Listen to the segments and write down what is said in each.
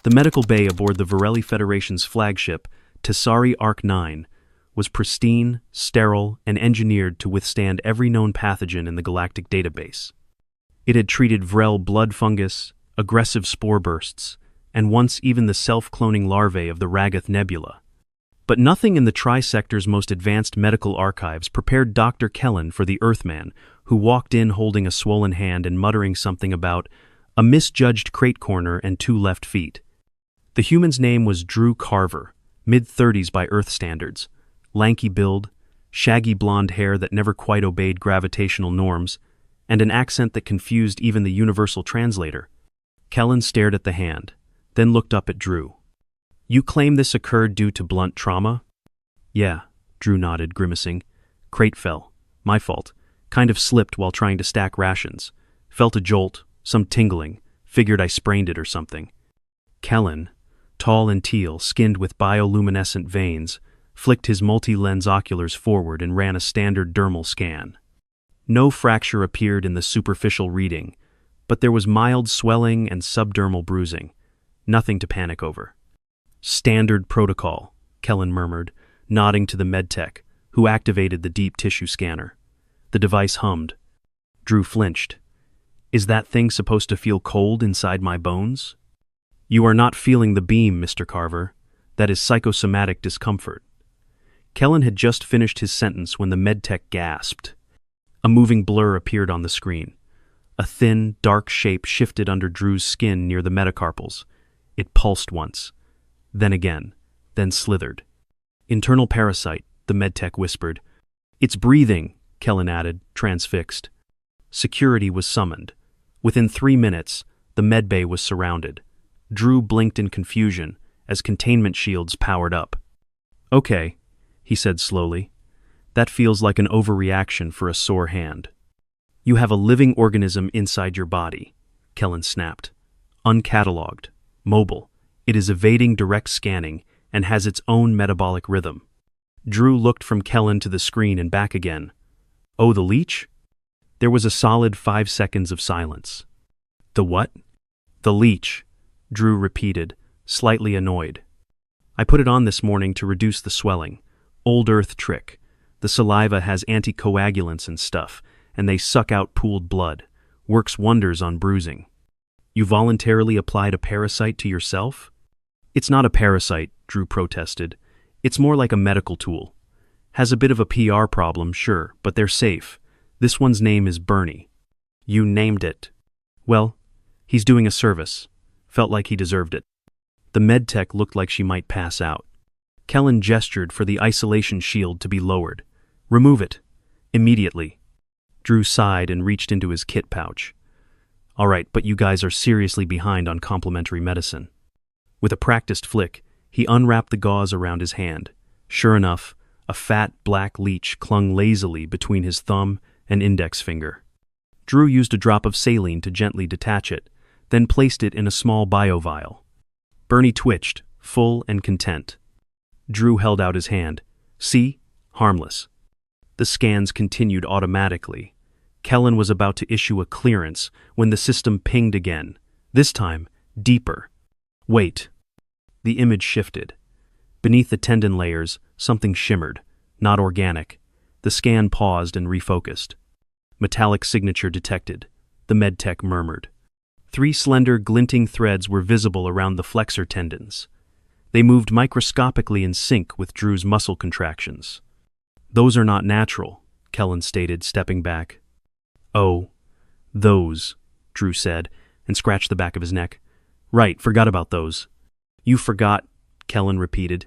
The medical bay aboard the Varelli Federation's flagship, Tessari Arc-9, was pristine, sterile, and engineered to withstand every known pathogen in the galactic database. It had treated Vrel blood fungus, aggressive spore bursts, and once even the self-cloning larvae of the Ragath Nebula. But nothing in the Tri-Sector's most advanced medical archives prepared Dr. Kellen for the Earthman, who walked in holding a swollen hand and muttering something about a misjudged crate corner and 2 left feet. The human's name was Drew Carver, mid-30s by Earth standards, lanky build, shaggy blonde hair that never quite obeyed gravitational norms, and an accent that confused even the universal translator. Kellen stared at the hand, then looked up at Drew. "You claim this occurred due to blunt trauma?" "Yeah," Drew nodded, grimacing. "Crate fell. My fault. Kind of slipped while trying to stack rations. Felt a jolt, some tingling, figured I sprained it or something." Kellen, tall and teal, skinned with bioluminescent veins, flicked his multi-lens oculars forward and ran a standard dermal scan. No fracture appeared in the superficial reading, but there was mild swelling and subdermal bruising. Nothing to panic over. "Standard protocol," Kellen murmured, nodding to the medtech, who activated the deep tissue scanner. The device hummed. Drew flinched. "Is that thing supposed to feel cold inside my bones?" "You are not feeling the beam, Mr. Carver. That is psychosomatic discomfort." Kellen had just finished his sentence when the medtech gasped. A moving blur appeared on the screen. A thin, dark shape shifted under Drew's skin near the metacarpals. It pulsed once, then again, then slithered. "Internal parasite," the medtech whispered. "It's breathing," Kellen added, transfixed. Security was summoned. Within 3 minutes, the medbay was surrounded. Drew blinked in confusion as containment shields powered up. "Okay," he said slowly. "That feels like an overreaction for a sore hand." "You have a living organism inside your body," Kellen snapped. "Uncatalogued, mobile. It is evading direct scanning and has its own metabolic rhythm." Drew looked from Kellen to the screen and back again. "Oh, the leech?" There was a solid 5 seconds of silence. "The what?" "The leech," Drew repeated, slightly annoyed. "I put it on this morning to reduce the swelling. Old Earth trick. The saliva has anticoagulants and stuff, and they suck out pooled blood. Works wonders on bruising." "You voluntarily applied a parasite to yourself?" "It's not a parasite," Drew protested. "It's more like a medical tool. Has a bit of a PR problem, sure, but they're safe. This one's name is Bernie." "You named it." "Well, he's doing a service. Felt like he deserved it." The medtech looked like she might pass out. Kellen gestured for the isolation shield to be lowered. "Remove it. Immediately." Drew sighed and reached into his kit pouch. "All right, but you guys are seriously behind on complementary medicine." With a practiced flick, he unwrapped the gauze around his hand. Sure enough, a fat, black leech clung lazily between his thumb and index finger. Drew used a drop of saline to gently detach it, then placed it in a small bio-vial. Bernie twitched, full and content. Drew held out his hand. "See? Harmless." The scans continued automatically. Kellen was about to issue a clearance when the system pinged again, this time deeper. "Wait." The image shifted. Beneath the tendon layers, something shimmered, not organic. The scan paused and refocused. "Metallic signature detected," the medtech murmured. 3 slender, glinting threads were visible around the flexor tendons. They moved microscopically in sync with Drew's muscle contractions. "Those are not natural," Kellen stated, stepping back. "Oh, those," Drew said, and scratched the back of his neck. "Right, forgot about those." "You forgot," Kellen repeated.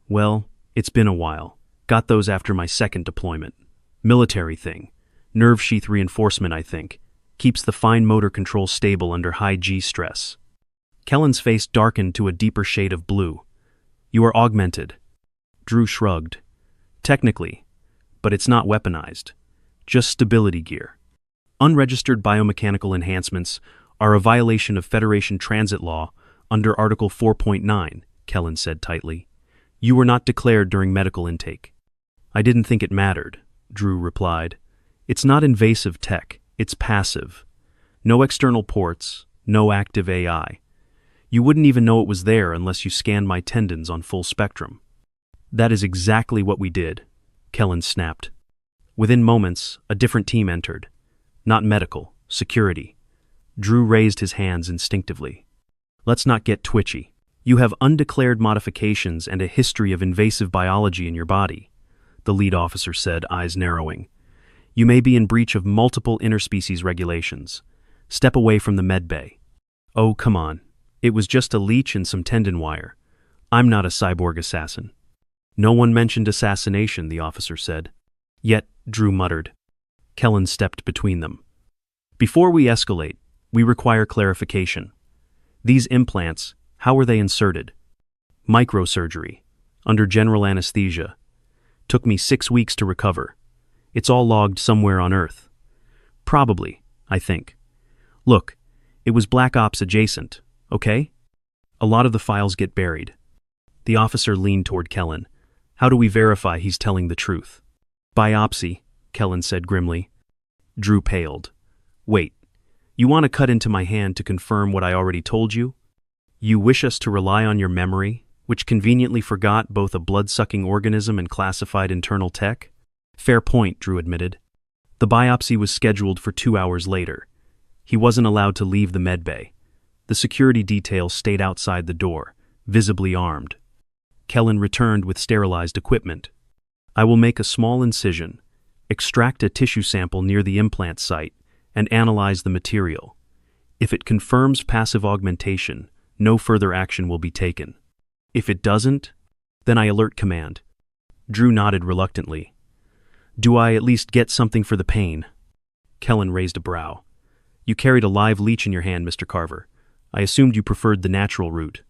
"Well, it's been a while. Got those after my second deployment. Military thing. Nerve sheath reinforcement, I think. Keeps the fine motor control stable under high G stress." Kellen's face darkened to a deeper shade of blue. "You are augmented." Drew shrugged. "Technically, but it's not weaponized. Just stability gear. Unregistered biomechanical enhancements are a violation of Federation transit law under Article 4.9, Kellen said tightly. "You were not declared during medical intake." "I didn't think it mattered," Drew replied. "It's not invasive tech, it's passive. No external ports, no active AI. You wouldn't even know it was there unless you scanned my tendons on full spectrum. That is exactly what we did, Kellen snapped. Within moments, a different team entered. Not medical, security. Drew raised his hands instinctively. Let's not get twitchy. You have undeclared modifications and a history of invasive biology in your body, the lead officer said, eyes narrowing. You may be in breach of multiple interspecies regulations. Step away from the med bay. Oh, come on. It was just a leech and some tendon wire. I'm not a cyborg assassin. No one mentioned assassination, the officer said. Yet, Drew muttered. Kellen stepped between them. Before we escalate, we require clarification. These implants, how were they inserted? Microsurgery, under general anesthesia. Took me 6 weeks to recover. It's all logged somewhere on Earth. Probably, I think. Look, it was Black Ops adjacent, okay? A lot of the files get buried. The officer leaned toward Kellen. How do we verify he's telling the truth? Biopsy, Kellen said grimly. Drew paled. Wait, you want to cut into my hand to confirm what I already told you? You wish us to rely on your memory, which conveniently forgot both a blood-sucking organism and classified internal tech? Fair point, Drew admitted. The biopsy was scheduled for 2 hours later. He wasn't allowed to leave the medbay. The security detail stayed outside the door, visibly armed. Kellen returned with sterilized equipment. I will make a small incision, extract a tissue sample near the implant site, and analyze the material. If it confirms passive augmentation, no further action will be taken. If it doesn't, then I alert command. Drew nodded reluctantly. Do I at least get something for the pain? Kellen raised a brow. You carried a live leech in your hand, Mr. Carver. I assumed you preferred the natural route.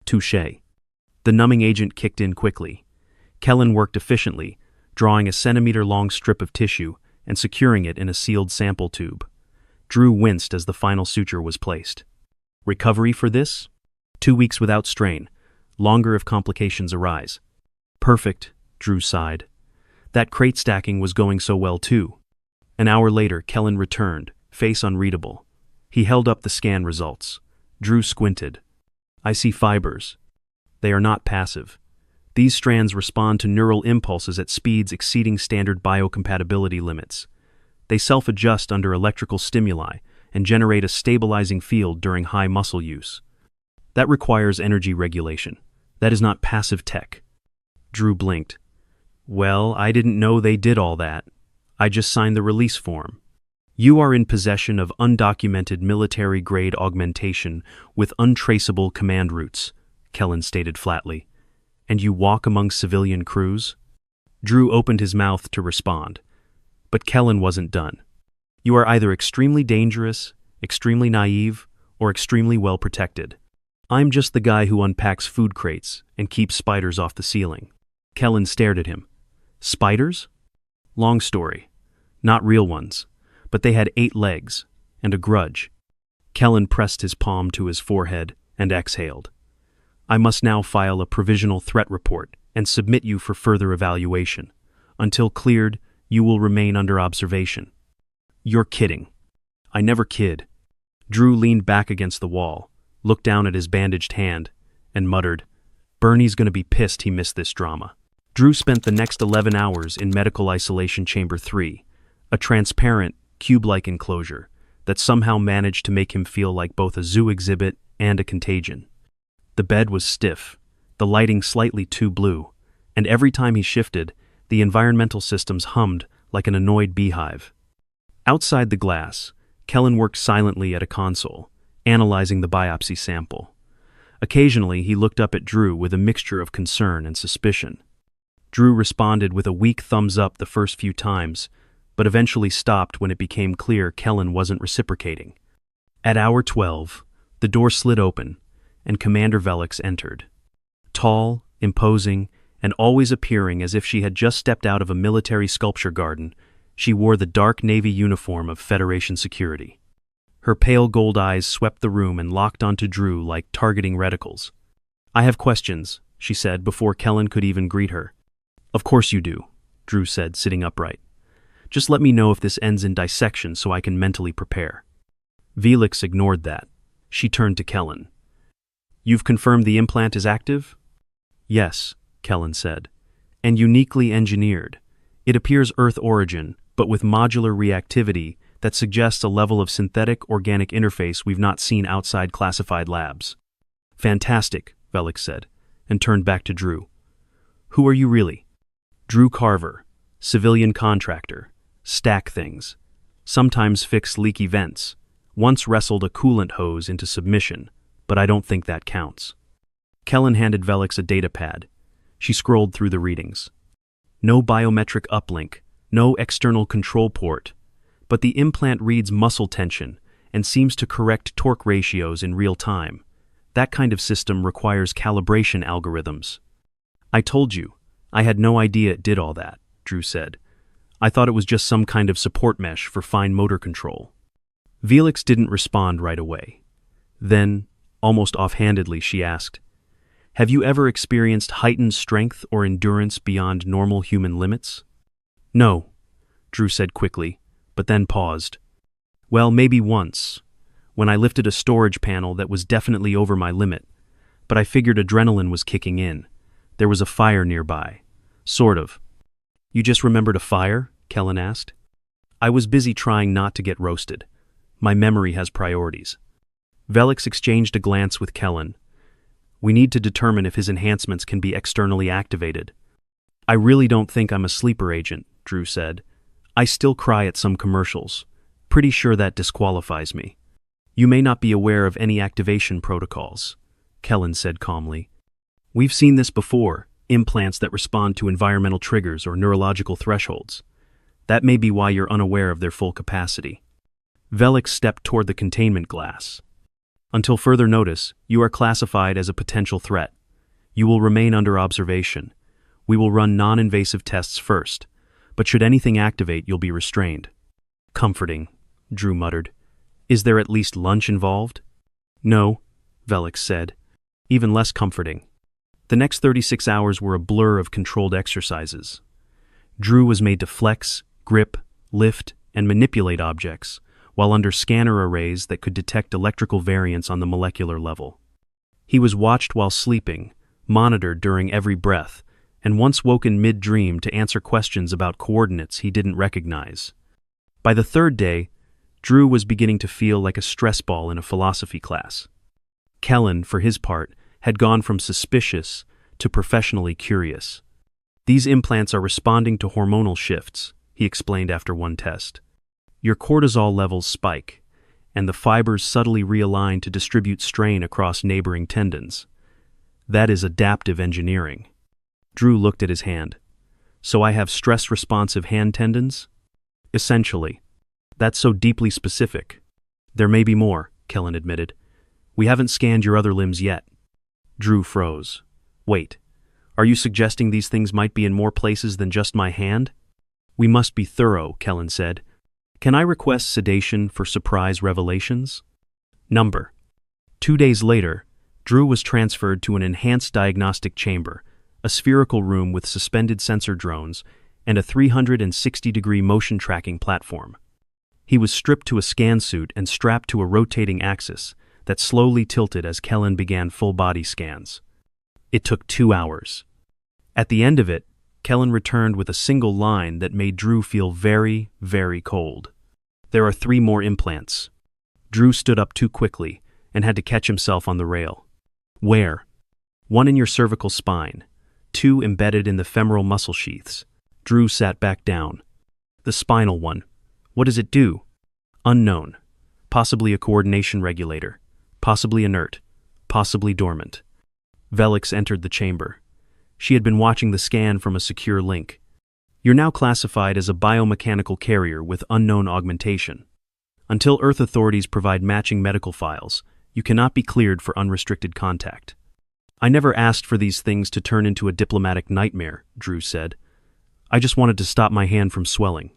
Touché. The numbing agent kicked in quickly. Kellen worked efficiently, drawing a centimeter-long strip of tissue and securing it in a sealed sample tube. Drew winced as the final suture was placed. Recovery for this? 2 weeks without strain. Longer if complications arise. Perfect, Drew sighed. That crate stacking was going so well too. An hour later, Kellen returned, face unreadable. He held up the scan results. Drew squinted. I see fibers. They are not passive. These strands respond to neural impulses at speeds exceeding standard biocompatibility limits. They self-adjust under electrical stimuli and generate a stabilizing field during high muscle use. That requires energy regulation. That is not passive tech. Drew blinked. Well, I didn't know they did all that. I just signed the release form. You are in possession of undocumented military-grade augmentation with untraceable command routes, Kellen stated flatly. And you walk among civilian crews? Drew opened his mouth to respond. But Kellen wasn't done. You are either extremely dangerous, extremely naive, or extremely well protected. I'm just the guy who unpacks food crates and keeps spiders off the ceiling. Kellen stared at him. Spiders? Long story. Not real ones, but they had 8 legs and a grudge. Kellen pressed his palm to his forehead and exhaled. I must now file a provisional threat report and submit you for further evaluation. Until cleared, you will remain under observation. You're kidding. I never kid. Drew leaned back against the wall, looked down at his bandaged hand, and muttered, Bernie's gonna be pissed he missed this drama. Drew spent the next 11 hours in Medical Isolation Chamber 3, a transparent, cube-like enclosure that somehow managed to make him feel like both a zoo exhibit and a contagion. The bed was stiff, the lighting slightly too blue, and every time he shifted, the environmental systems hummed like an annoyed beehive. Outside the glass, Kellen worked silently at a console, analyzing the biopsy sample. Occasionally, he looked up at Drew with a mixture of concern and suspicion. Drew responded with a weak thumbs up the first few times, but eventually stopped when it became clear Kellen wasn't reciprocating. At hour 12, the door slid open, and Commander Velix entered. Tall, imposing, and always appearing as if she had just stepped out of a military sculpture garden, she wore the dark navy uniform of Federation security. Her pale gold eyes swept the room and locked onto Drew like targeting reticles. I have questions, she said before Kellen could even greet her. Of course you do, Drew said, sitting upright. Just let me know if this ends in dissection so I can mentally prepare. Velix ignored that. She turned to Kellen. You've confirmed the implant is active? Yes, Kellen said. And uniquely engineered. It appears Earth origin, but with modular reactivity that suggests a level of synthetic organic interface we've not seen outside classified labs. Fantastic, Velik said, and turned back to Drew. Who are you really? Drew Carver, civilian contractor, stack things, sometimes fix leaky vents, once wrestled a coolant hose into submission, but I don't think that counts. Kellen handed Velix a data pad. She scrolled through the readings. No biometric uplink, no external control port, but the implant reads muscle tension and seems to correct torque ratios in real time. That kind of system requires calibration algorithms. I told you, I had no idea it did all that, Drew said. I thought it was just some kind of support mesh for fine motor control. Velix didn't respond right away. Then, almost offhandedly, she asked, Have you ever experienced heightened strength or endurance beyond normal human limits? No, Drew said quickly, but then paused. Well, maybe once, when I lifted a storage panel that was definitely over my limit, but I figured adrenaline was kicking in. There was a fire nearby. Sort of. You just remembered a fire? Kellen asked. I was busy trying not to get roasted. My memory has priorities. Velix exchanged a glance with Kellen. We need to determine if his enhancements can be externally activated. I really don't think I'm a sleeper agent, Drew said. I still cry at some commercials. Pretty sure that disqualifies me. You may not be aware of any activation protocols, Kellen said calmly. We've seen this before, implants that respond to environmental triggers or neurological thresholds. That may be why you're unaware of their full capacity. Velix stepped toward the containment glass. Until further notice, you are classified as a potential threat. You will remain under observation. We will run non-invasive tests first, but should anything activate, you'll be restrained. Comforting, Drew muttered. Is there at least lunch involved? No, Velix said. Even less comforting. The next 36 hours were a blur of controlled exercises. Drew was made to flex, grip, lift, and manipulate objects, while under scanner arrays that could detect electrical variants on the molecular level. He was watched while sleeping, monitored during every breath, and once woken mid-dream to answer questions about coordinates he didn't recognize. By the third day, Drew was beginning to feel like a stress ball in a philosophy class. Kellen, for his part, had gone from suspicious to professionally curious. These implants are responding to hormonal shifts, he explained after one test. Your cortisol levels spike, and the fibers subtly realign to distribute strain across neighboring tendons. That is adaptive engineering. Drew looked at his hand. So I have stress-responsive hand tendons? Essentially. That's so deeply specific. There may be more, Kellen admitted. We haven't scanned your other limbs yet. Drew froze. Wait, are you suggesting these things might be in more places than just my hand? We must be thorough, Kellen said. Can I request sedation for surprise revelations? Number. 2 days later, Drew was transferred to an enhanced diagnostic chamber, a spherical room with suspended sensor drones, and a 360-degree motion tracking platform. He was stripped to a scan suit and strapped to a rotating axis that slowly tilted as Kellen began full-body scans. It took 2 hours. At the end of it, Kellen returned with a single line that made Drew feel very, very cold. There are 3 more implants. Drew stood up too quickly and had to catch himself on the rail. Where? 1 in your cervical spine, 2 embedded in the femoral muscle sheaths. Drew sat back down. The spinal one. What does it do? Unknown. Possibly a coordination regulator. Possibly inert. Possibly dormant. Velix entered the chamber. She had been watching the scan from a secure link. You're now classified as a biomechanical carrier with unknown augmentation. Until Earth authorities provide matching medical files, you cannot be cleared for unrestricted contact. I never asked for these things to turn into a diplomatic nightmare, Drew said. I just wanted to stop my hand from swelling.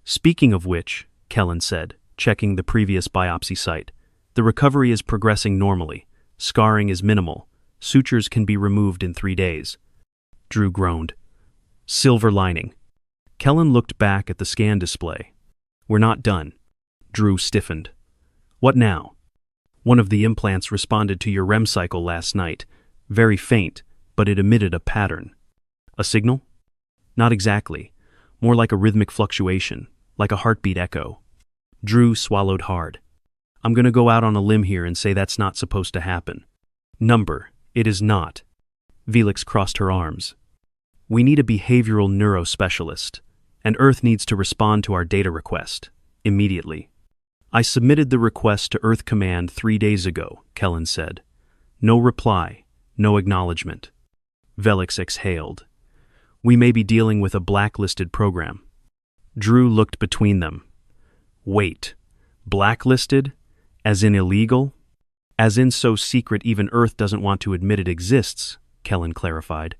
Speaking of which, Kellen said, checking the previous biopsy site, the recovery is progressing normally. Scarring is minimal. Sutures can be removed in 3 days. Drew groaned. Silver lining. Kellen looked back at the scan display. We're not done. Drew stiffened. What now? One of the implants responded to your REM cycle last night. Very faint, but it emitted a pattern. A signal? Not exactly. More like a rhythmic fluctuation, like a heartbeat echo. Drew swallowed hard. I'm gonna go out on a limb here and say that's not supposed to happen. Number, it is not. Felix crossed her arms. We need a behavioral neurospecialist, and Earth needs to respond to our data request, immediately. I submitted the request to Earth Command 3 days ago, Kellen said. No reply, no acknowledgement. Felix exhaled. We may be dealing with a blacklisted program. Drew looked between them. Wait, blacklisted? As in illegal? As in so secret even Earth doesn't want to admit it exists, Kellen clarified.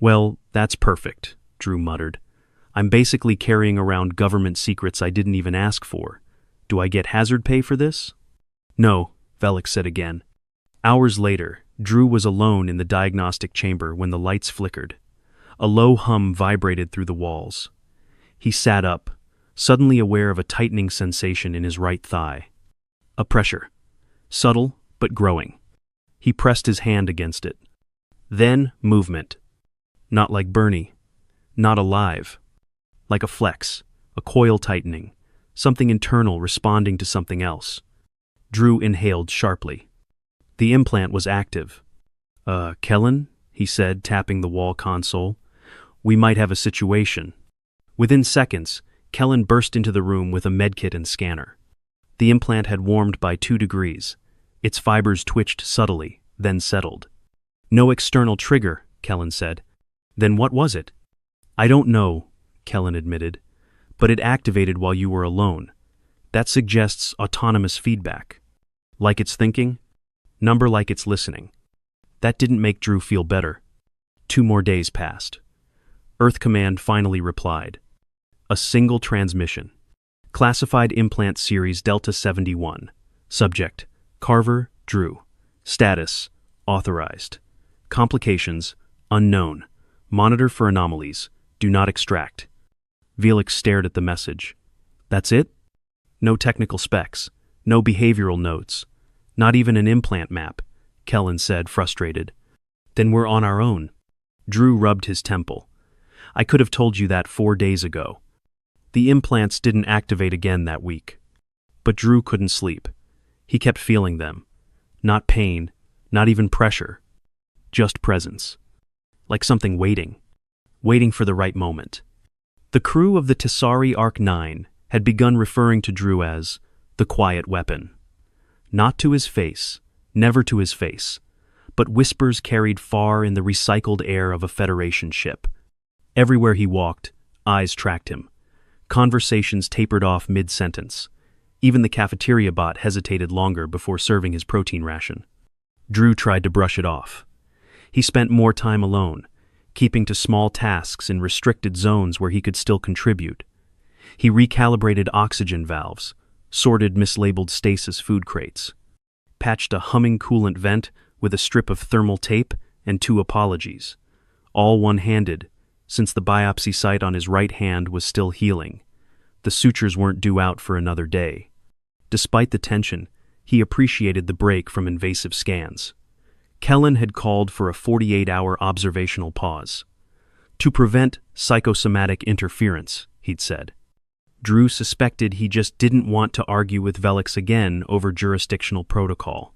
Well, that's perfect, Drew muttered. I'm basically carrying around government secrets I didn't even ask for. Do I get hazard pay for this? No, Felix said again. Hours later, Drew was alone in the diagnostic chamber when the lights flickered. A low hum vibrated through the walls. He sat up, suddenly aware of a tightening sensation in his right thigh. A pressure. Subtle, but growing. He pressed his hand against it. Then, movement. Not like Bernie. Not alive. Like a flex, a coil tightening, something internal responding to something else. Drew inhaled sharply. The implant was active. Kellen, he said, tapping the wall console. We might have a situation. Within seconds, Kellen burst into the room with a medkit and scanner. The implant had warmed by 2 degrees. Its fibers twitched subtly, then settled. No external trigger, Kellen said. Then what was it? I don't know, Kellen admitted, but it activated while you were alone. That suggests autonomous feedback. Like it's thinking? Number like it's listening. That didn't make Drew feel better. 2 more days passed. Earth Command finally replied. A single transmission. Classified Implant Series Delta 71. Subject, Carver, Drew. Status, authorized. Complications, unknown. Monitor for anomalies. Do not extract. Felix stared at the message. That's it? No technical specs. No behavioral notes. Not even an implant map, Kellen said, frustrated. Then we're on our own. Drew rubbed his temple. I could have told you that 4 days ago. The implants didn't activate again that week. But Drew couldn't sleep. He kept feeling them. Not pain, not even pressure. Just presence. Like something waiting. Waiting for the right moment. The crew of the Tessari Arc-9 had begun referring to Drew as the quiet weapon. Not to his face, never to his face, but whispers carried far in the recycled air of a Federation ship. Everywhere he walked, eyes tracked him. Conversations tapered off mid-sentence. Even the cafeteria bot hesitated longer before serving his protein ration. Drew tried to brush it off. He spent more time alone, keeping to small tasks in restricted zones where he could still contribute. He recalibrated oxygen valves, sorted mislabeled stasis food crates, patched a humming coolant vent with a strip of thermal tape and 2 apologies, all one-handed, since the biopsy site on his right hand was still healing. The sutures weren't due out for another day. Despite the tension, he appreciated the break from invasive scans. Kellen had called for a 48-hour observational pause. To prevent psychosomatic interference, he'd said. Drew suspected he just didn't want to argue with Felix again over jurisdictional protocol.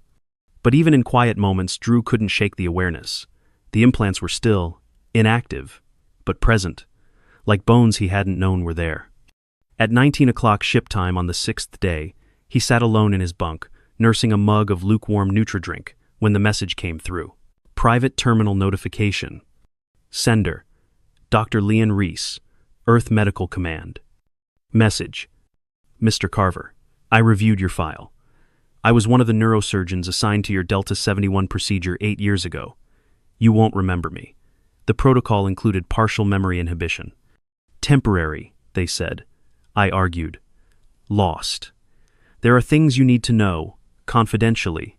But even in quiet moments, Drew couldn't shake the awareness. The implants were still inactive, but present, like bones he hadn't known were there. At 19 o'clock ship time on the 6th day, he sat alone in his bunk, nursing a mug of lukewarm Nutri-Drink, when the message came through. Private terminal notification. Sender, Dr. Leon Reese, Earth Medical Command. Message. Mr. Carver, I reviewed your file. I was one of the neurosurgeons assigned to your Delta 71 procedure 8 years ago. You won't remember me. The protocol included partial memory inhibition. Temporary, they said. I argued. Lost. There are things you need to know, confidentially.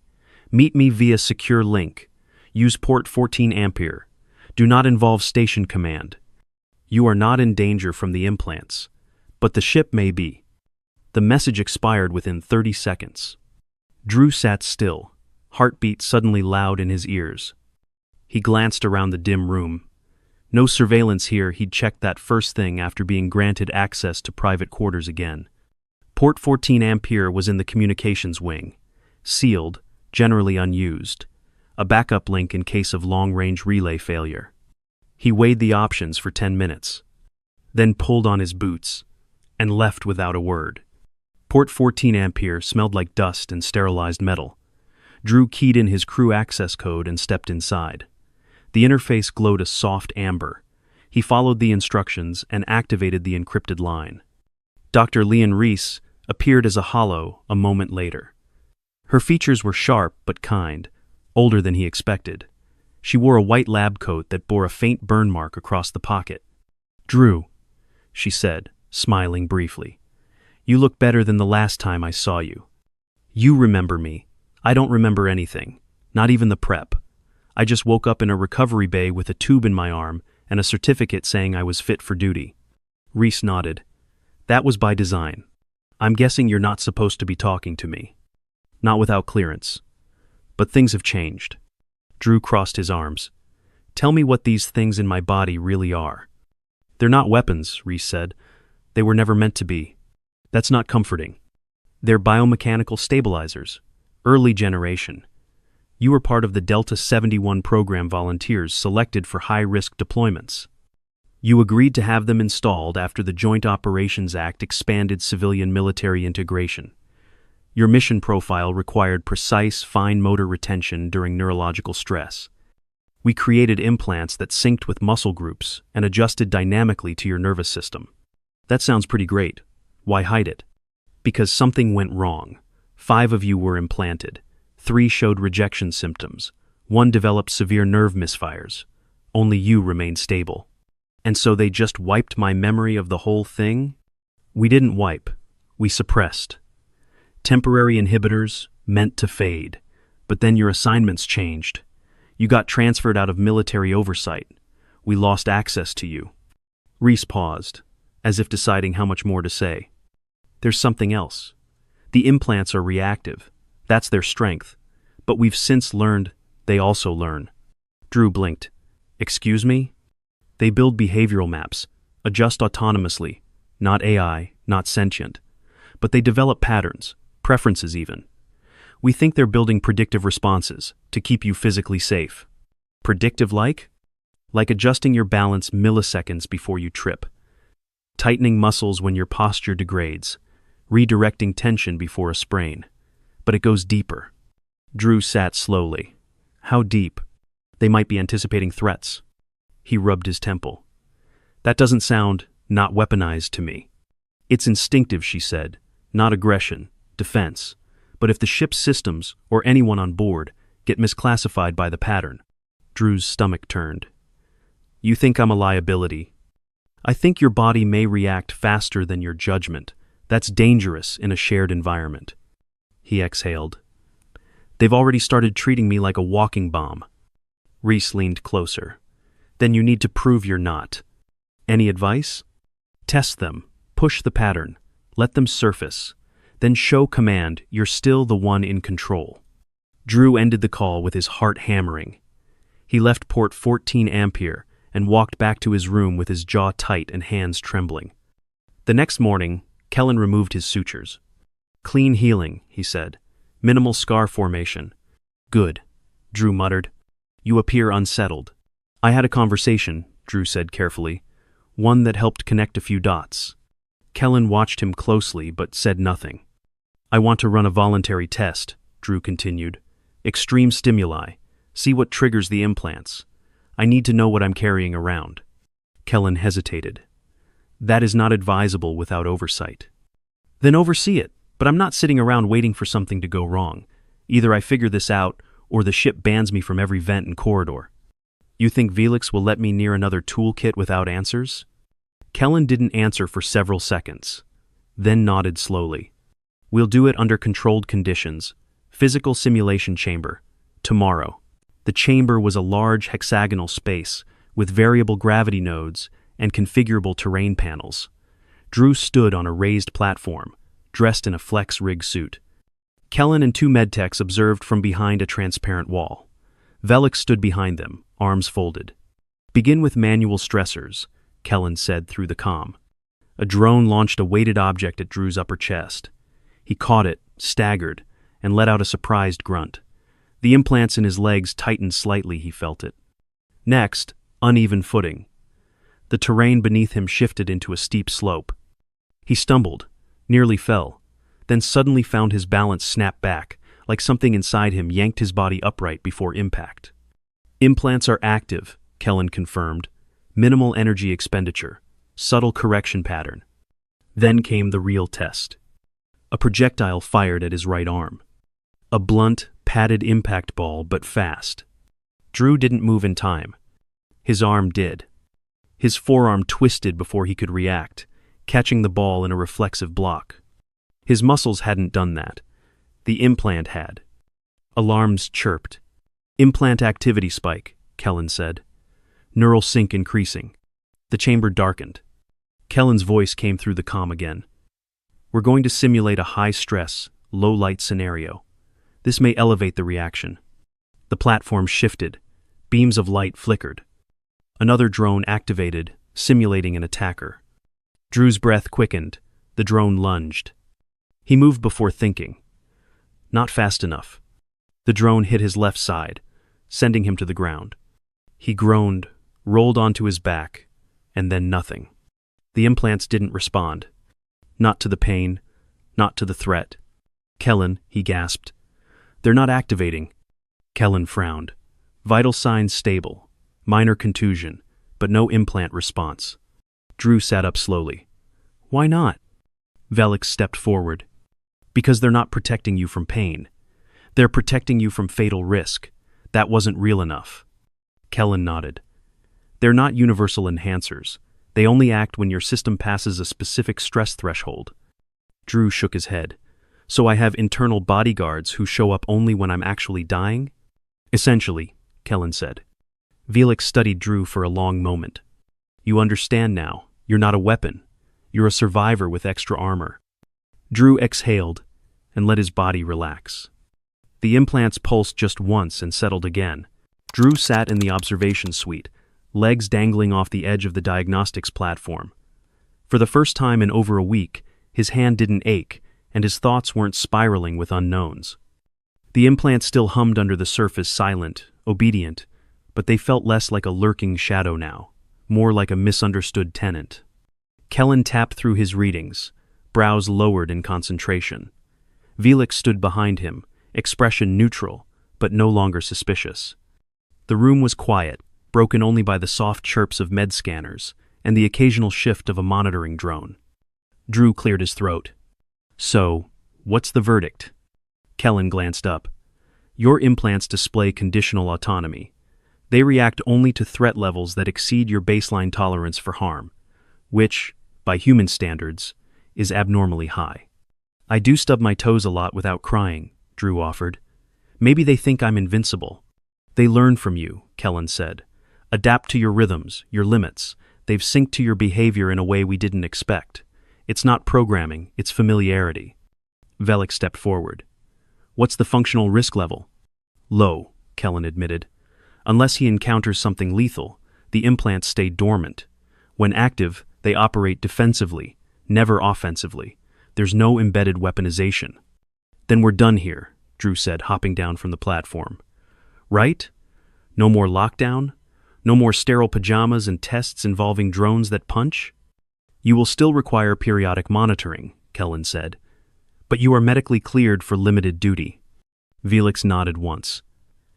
Meet me via secure link. Use port 14 ampere. Do not involve station command. You are not in danger from the implants, but the ship may be. The message expired within 30 seconds. Drew sat still, heartbeat suddenly loud in his ears. He glanced around the dim room. No surveillance here, he'd checked that first thing after being granted access to private quarters again. Port 14 Ampere was in the communications wing, sealed, generally unused, a backup link in case of long-range relay failure. He weighed the options for 10 minutes, then pulled on his boots, and left without a word. Port 14 Ampere smelled like dust and sterilized metal. Drew keyed in his crew access code and stepped inside. The interface glowed a soft amber. He followed the instructions and activated the encrypted line. Dr. Leon Reese appeared as a holo a moment later. Her features were sharp but kind, older than he expected. She wore a white lab coat that bore a faint burn mark across the pocket. "Drew," she said, smiling briefly. "You look better than the last time I saw you. You remember me. I don't remember anything, not even the prep. I just woke up in a recovery bay with a tube in my arm and a certificate saying I was fit for duty." Reese nodded. "That was by design. I'm guessing you're not supposed to be talking to me. Not without clearance. But things have changed." Drew crossed his arms. "Tell me what these things in my body really are." "They're not weapons," Reese said. "They were never meant to be. That's not comforting. They're biomechanical stabilizers, early generation. You were part of the Delta 71 program volunteers selected for high-risk deployments. You agreed to have them installed after the Joint Operations Act expanded civilian-military integration. Your mission profile required precise, fine motor retention during neurological stress. We created implants that synced with muscle groups and adjusted dynamically to your nervous system. That sounds pretty great. Why hide it? Because something went wrong. 5 of you were implanted. 3 showed rejection symptoms. 1 developed severe nerve misfires. Only you remained stable. And so they just wiped my memory of the whole thing? We didn't wipe. We suppressed. Temporary inhibitors meant to fade. But then your assignments changed. You got transferred out of military oversight. We lost access to you." Reese paused, as if deciding how much more to say. "There's something else. The implants are reactive. That's their strength. But we've since learned they also learn." Drew blinked. "Excuse me?" "They build behavioral maps, adjust autonomously, not AI, not sentient. But they develop patterns, preferences even. We think they're building predictive responses to keep you physically safe." "Predictive like?" "Like adjusting your balance milliseconds before you trip. Tightening muscles when your posture degrades. Redirecting tension before a sprain. But it goes deeper." Drew sat slowly. "How deep?" "They might be anticipating threats." He rubbed his temple. "That doesn't sound not weaponized to me." "It's instinctive," she said. "Not aggression, defense. But if the ship's systems, or anyone on board, get misclassified by the pattern." Drew's stomach turned. "You think I'm a liability?" "I think your body may react faster than your judgment. That's dangerous in a shared environment." He exhaled. "They've already started treating me like a walking bomb." Reese leaned closer. "Then you need to prove you're not. Any advice? Test them, push the pattern, let them surface, then show command you're still the one in control." Drew ended the call with his heart hammering. He left port 14 Ampere and walked back to his room with his jaw tight and hands trembling. The next morning, Kellen removed his sutures. "Clean healing," he said. "Minimal scar formation." "Good," Drew muttered. "You appear unsettled." "I had a conversation," Drew said carefully. "One that helped connect a few dots." Kellen watched him closely but said nothing. "I want to run a voluntary test," Drew continued. "Extreme stimuli. See what triggers the implants. I need to know what I'm carrying around." Kellen hesitated. "That is not advisable without oversight." "Then oversee it, but I'm not sitting around waiting for something to go wrong. Either I figure this out, or the ship bans me from every vent and corridor." "You think Velix will let me near another toolkit without answers?" Kellen didn't answer for several seconds, then nodded slowly. "We'll do it under controlled conditions. Physical simulation chamber. Tomorrow." The chamber was a large hexagonal space with variable gravity nodes and configurable terrain panels. Drew stood on a raised platform, dressed in a flex rig suit. Kellen and two medtechs observed from behind a transparent wall. Velik stood behind them, arms folded. "Begin with manual stressors," Kellen said through the comm. A drone launched a weighted object at Drew's upper chest. He caught it, staggered, and let out a surprised grunt. The implants in his legs tightened slightly, he felt it. Next, uneven footing. The terrain beneath him shifted into a steep slope. He stumbled, nearly fell, then suddenly found his balance snap back, like something inside him yanked his body upright before impact. "Implants are active," Kellen confirmed. "Minimal energy expenditure. Subtle correction pattern." Then came the real test. A projectile fired at his right arm. A blunt, padded impact ball, but fast. Drew didn't move in time. His arm did. His forearm twisted before he could react, catching the ball in a reflexive block. His muscles hadn't done that. The implant had. Alarms chirped. "Implant activity spike," Kellen said. "Neural sync increasing." The chamber darkened. Kellen's voice came through the comm again. "We're going to simulate a high-stress, low-light scenario. This may elevate the reaction." The platform shifted. Beams of light flickered. Another drone activated, simulating an attacker. Drew's breath quickened. The drone lunged. He moved before thinking. Not fast enough. The drone hit his left side, sending him to the ground. He groaned, rolled onto his back, and then nothing. The implants didn't respond. Not to the pain, not to the threat. "Kellen," he gasped. "They're not activating." Kellen frowned. Vital signs stable. Minor contusion, but no implant response. Drew sat up slowly. "Why not?" Velik stepped forward. "Because they're not protecting you from pain. They're protecting you from fatal risk. That wasn't real enough." Kellen nodded. "They're not universal enhancers. They only act when your system passes a specific stress threshold." Drew shook his head. "So I have internal bodyguards who show up only when I'm actually dying?" "Essentially," Kellen said. Velik studied Drew for a long moment. "You understand now. You're not a weapon. You're a survivor with extra armor." Drew exhaled and let his body relax. The implants pulsed just once and settled again. Drew sat in the observation suite, legs dangling off the edge of the diagnostics platform. For the first time in over a week, his hand didn't ache, and his thoughts weren't spiraling with unknowns. The implants still hummed under the surface, silent, obedient, but they felt less like a lurking shadow now, more like a misunderstood tenant. Kellen tapped through his readings, brows lowered in concentration. Velik stood behind him, expression neutral, but no longer suspicious. The room was quiet, broken only by the soft chirps of med scanners and the occasional shift of a monitoring drone. Drew cleared his throat. "So, what's the verdict?" Kellen glanced up. "Your implants display conditional autonomy. They react only to threat levels that exceed your baseline tolerance for harm, which, by human standards, is abnormally high." "I do stub my toes a lot without crying," Drew offered. "Maybe they think I'm invincible." "They learn from you," Kellen said. "Adapt to your rhythms, your limits. They've synced to your behavior in a way we didn't expect. It's not programming, it's familiarity." Velik stepped forward. "What's the functional risk level?" "Low," Kellen admitted. "Unless he encounters something lethal, the implants stay dormant. When active, they operate defensively, never offensively. There's no embedded weaponization." "Then we're done here," Drew said, hopping down from the platform. "Right? No more lockdown? No more sterile pajamas and tests involving drones that punch?" "You will still require periodic monitoring," Kellen said. "But you are medically cleared for limited duty." Velik nodded once.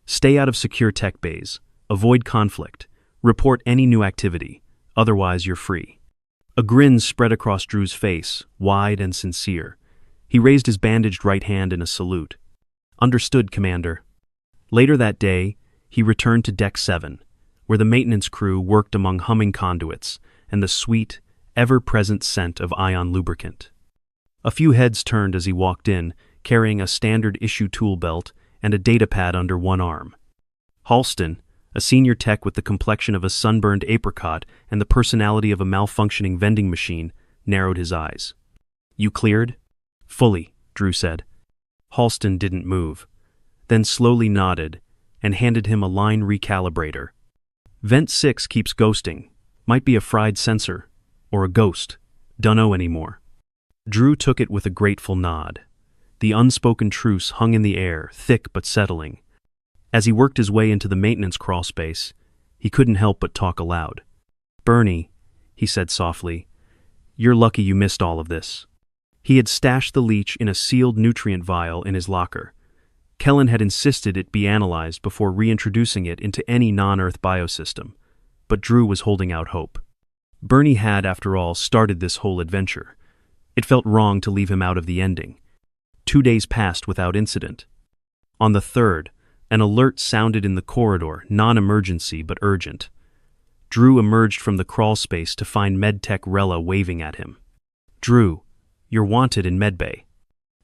"Stay out of secure tech bays. Avoid conflict. Report any new activity. Otherwise, you're free." A grin spread across Drew's face, wide and sincere. He raised his bandaged right hand in a salute. "Understood, Commander." Later that day, he returned to Deck 7, where the maintenance crew worked among humming conduits and the sweet, ever-present scent of ion lubricant. A few heads turned as he walked in, carrying a standard-issue tool belt and a datapad under one arm. Halston, a senior tech with the complexion of a sunburned apricot and the personality of a malfunctioning vending machine, narrowed his eyes. "You cleared?" "Fully," Drew said. Halston didn't move, then slowly nodded and handed him a line recalibrator. Vent 6 keeps ghosting. Might be a fried sensor. Or a ghost. Dunno anymore. Drew took it with a grateful nod. The unspoken truce hung in the air, thick but settling. As he worked his way into the maintenance crawlspace, he couldn't help but talk aloud. "Bernie," he said softly, "you're lucky you missed all of this." He had stashed the leech in a sealed nutrient vial in his locker. Kellen had insisted it be analyzed before reintroducing it into any non-Earth biosystem, but Drew was holding out hope. Bernie had, after all, started this whole adventure. It felt wrong to leave him out of the ending. 2 days passed without incident. On the third, an alert sounded in the corridor, non-emergency but urgent. Drew emerged from the crawlspace to find MedTech Rella waving at him. "Drew, you're wanted in medbay."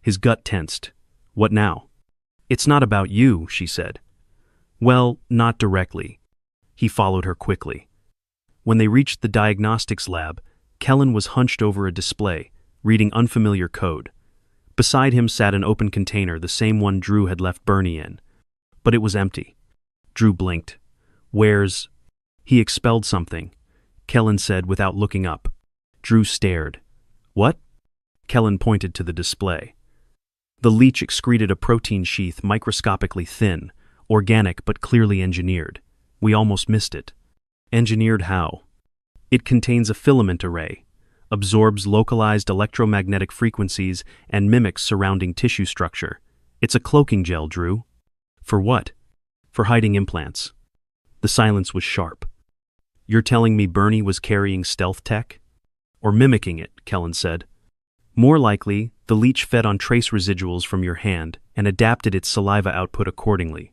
His gut tensed. "What now?" "It's not about you," she said. "Well, not directly." He followed her quickly. When they reached the diagnostics lab, Kellen was hunched over a display, reading unfamiliar code. Beside him sat an open container, the same one Drew had left Bernie in. But it was empty. Drew blinked. "Where's—" "He expelled something," Kellen said without looking up. Drew stared. "What?" Kellen pointed to the display. The leech excreted a protein sheath microscopically thin, organic but clearly engineered. We almost missed it. Engineered how? It contains a filament array, absorbs localized electromagnetic frequencies, and mimics surrounding tissue structure. It's a cloaking gel, Drew. For what? For hiding implants. The silence was sharp. "You're telling me Bernie was carrying stealth tech?" "Or mimicking it," Kellen said. "More likely, the leech fed on trace residuals from your hand and adapted its saliva output accordingly.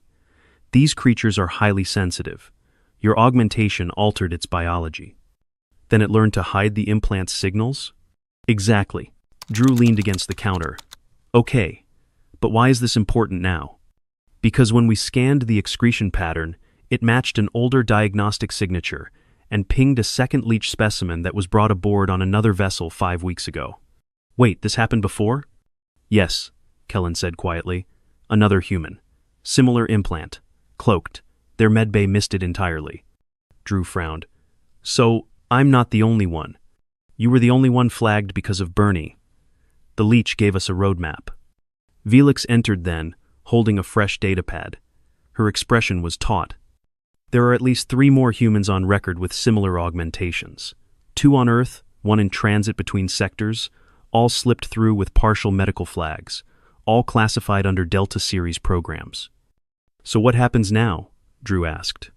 These creatures are highly sensitive. Your augmentation altered its biology. Then it learned to hide the implant's signals?" "Exactly." Drew leaned against the counter. "Okay, but why is this important now?" "Because when we scanned the excretion pattern, it matched an older diagnostic signature and pinged a second leech specimen that was brought aboard on another vessel 5 weeks ago." "Wait, this happened before?" "Yes," Kellen said quietly. "Another human. Similar implant. Cloaked. Their medbay missed it entirely." Drew frowned. "So, I'm not the only one. You were the only one flagged because of Bernie." The leech gave us a roadmap. Velix entered then, holding a fresh datapad. Her expression was taut. "There are at least 3 more humans on record with similar augmentations. 2 on Earth, 1 in transit between sectors, all slipped through with partial medical flags, all classified under Delta Series programs." "So what happens now?" Drew asked.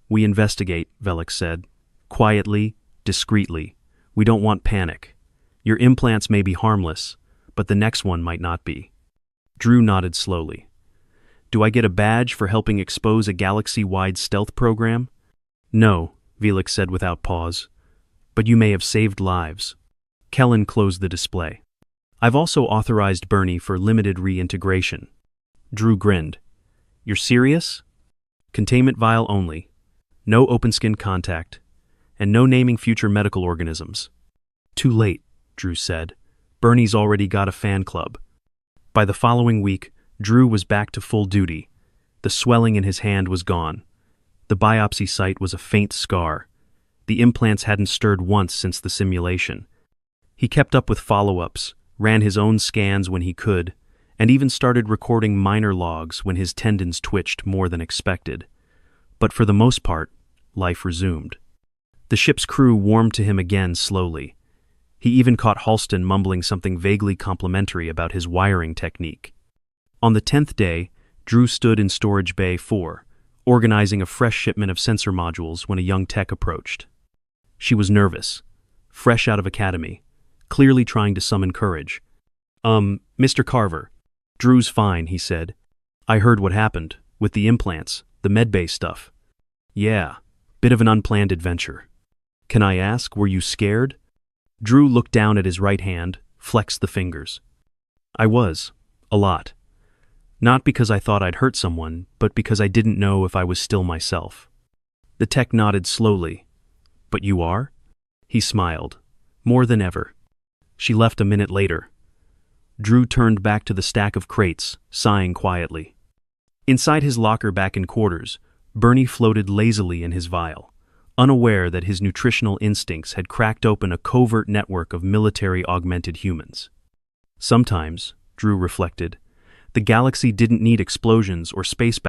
"We investigate," Velix said. "Quietly, discreetly. We don't want panic. Your implants may be harmless, but the next one might not be." Drew nodded slowly. "Do I get a badge for helping expose a galaxy-wide stealth program?" "No," Velix said without pause. "But you may have saved lives." Kellen closed the display. "I've also authorized Bernie for limited reintegration." Drew grinned. "You're serious?" "Containment vial only. No open skin contact. And no naming future medical organisms." "Too late," Drew said. "Bernie's already got a fan club." By the following week, Drew was back to full duty. The swelling in his hand was gone. The biopsy site was a faint scar. The implants hadn't stirred once since the simulation. He kept up with follow-ups, ran his own scans when he could, and even started recording minor logs when his tendons twitched more than expected. But for the most part, life resumed. The ship's crew warmed to him again slowly. He even caught Halston mumbling something vaguely complimentary about his wiring technique. On the 10th day, Drew stood in Storage Bay 4, organizing a fresh shipment of sensor modules when a young tech approached. She was nervous, fresh out of academy, clearly trying to summon courage. Mr. Carver." "Drew's fine," he said. "I heard what happened, with the implants, the medbay stuff." "Yeah, bit of an unplanned adventure." "Can I ask, were you scared?" Drew looked down at his right hand, flexed the fingers. "I was. A lot. Not because I thought I'd hurt someone, but because I didn't know if I was still myself." The tech nodded slowly. "But you are?" He smiled. "More than ever." She left a minute later. Drew turned back to the stack of crates, sighing quietly. Inside his locker back in quarters, Bernie floated lazily in his vial, unaware that his nutritional instincts had cracked open a covert network of military-augmented humans. Sometimes, Drew reflected, the galaxy didn't need explosions or space